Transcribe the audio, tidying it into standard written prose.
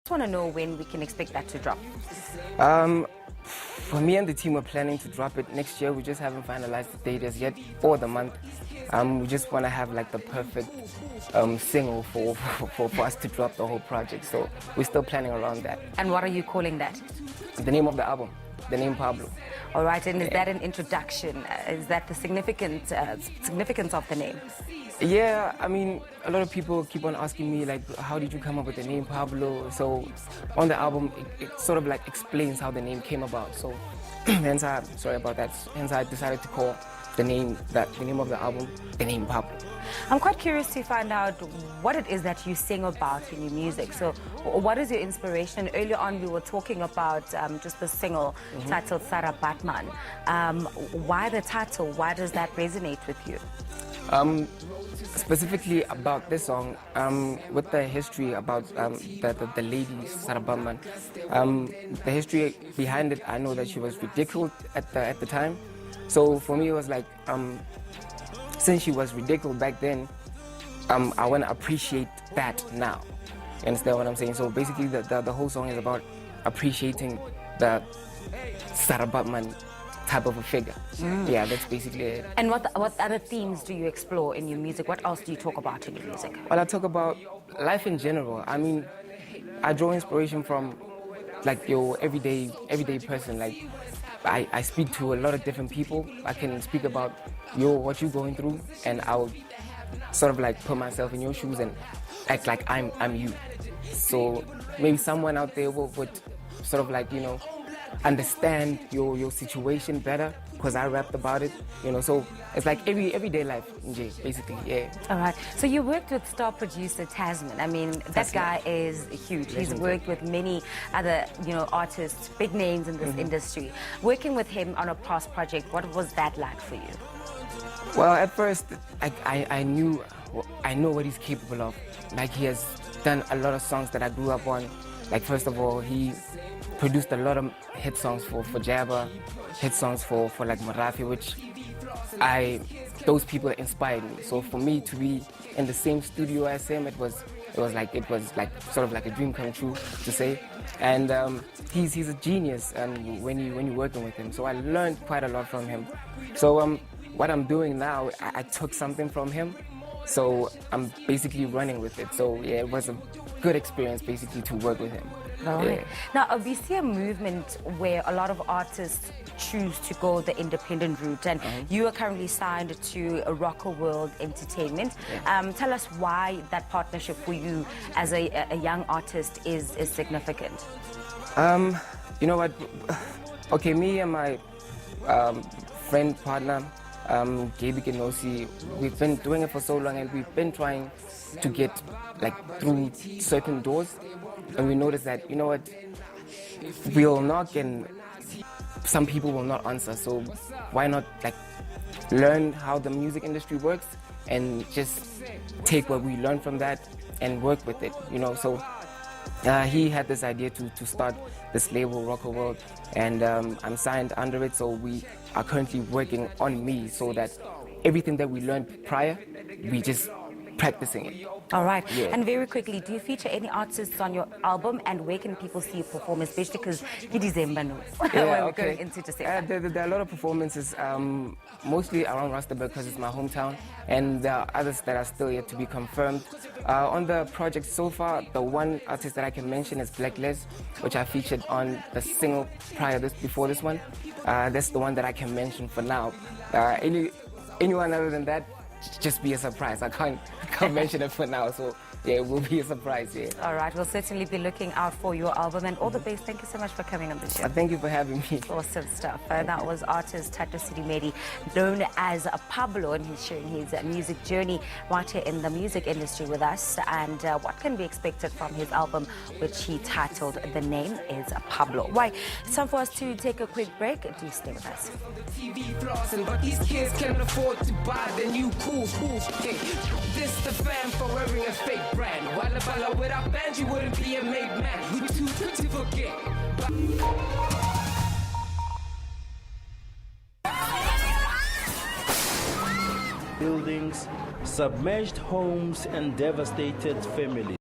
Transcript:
just want to know when we can expect that to drop. For me and the team, we're planning to drop it next year. We just haven't finalized the date as yet or the month. We just want to have like the perfect single for us to drop the whole project. So we're still planning around that. And what are you calling that? The name of the album, the name Pablo. All right, and is that an introduction? Is that the significance of the name? Yeah, I mean, a lot of people keep on asking me, like, how did you come up with the name Pablo? So on the album, it sort of like explains how the name came about. So hence I decided to call the name of the album, the name Pablo. I'm quite curious to find out what it is that you sing about in your music. So what is your inspiration? Earlier on, we were talking about just the single titled Sabc. Why the title? Why does that resonate with you? Specifically about this song, with the history about the lady Sabc, the history behind it, I know that she was ridiculed at the time. So for me, it was like, since she was ridiculed back then, I want to appreciate that now. You understand what I'm saying? So basically, the whole song is about appreciating the Sabc type of a figure. Yeah, that's basically it. And what other themes do you explore in your music? What else do you talk about in your music? Well, I talk about life in general. I mean, I draw inspiration from like your everyday person. Like I speak to a lot of different people. I can speak about what you're going through, and I'll sort of like put myself in your shoes and act like I'm you. So maybe someone out there would sort of like, understand your situation better because I rapped about it, so it's like everyday life, basically, yeah. All right, so you worked with star producer Tasman. I mean, that guy is huge. He's worked with many other, artists, big names in this industry. Working with him on a past project, what was that like for you? Well, at first, I know what he's capable of. Like, he has done a lot of songs that I grew up on. Like, first of all, he produced a lot of hit songs for Jabba, hit songs for like Marafi, which those people inspired me. So for me to be in the same studio as him, it was like sort of like a dream come true to say. And he's a genius, and when you're working with him, so I learned quite a lot from him. So what I'm doing now, I took something from him, so I'm basically running with it. So yeah, it was a good experience basically to work with him. Right. Yeah. Now, we see a movement where a lot of artists choose to go the independent route, and you are currently signed to Rocker World Entertainment. Yeah. Tell us why that partnership for you as a young artist is significant. You know what? Okay, me and my partner, Gaby Genosi, we've been doing it for so long, and we've been trying to get like through certain doors, and we noticed that, we'll knock and some people will not answer. So why not like learn how the music industry works and just take what we learned from that and work with it, So he had this idea to start this label, Rocker World, and I'm signed under it. So we are currently working on me so that everything that we learned prior, we just practicing it. All right. Yeah. And very quickly, do you feature any artists on your album, and where can people see you perform, especially because it's December now? Yeah, we're going into December. There are a lot of performances, mostly around Rustenburg because it's my hometown, and there are others that are still yet to be confirmed. On the project so far, the one artist that I can mention is Blacklist, which I featured on the single before this one. That's the one that I can mention for now. Anyone other than that, just be a surprise. I can't mention it for now, so yeah, it will be a surprise. Yeah. All right, we'll certainly be looking out for your album, and all the best. Thank you so much for coming on the show. Thank you for having me. Awesome stuff. That was artist Thato Sedumedi, known as Pablo, and he's sharing his music journey right here in the music industry with us, and what can be expected from his album, which he titled The Name is Pablo. Right, it's time for us to take a quick break. Do stay with us. TV flossing, but these kids can't afford to buy the new cool. Hey, this the fan for wearing a fake brand. Walla Walla without bands, you wouldn't be a made man. We too quick to forget. Buildings, submerged homes, and devastated families.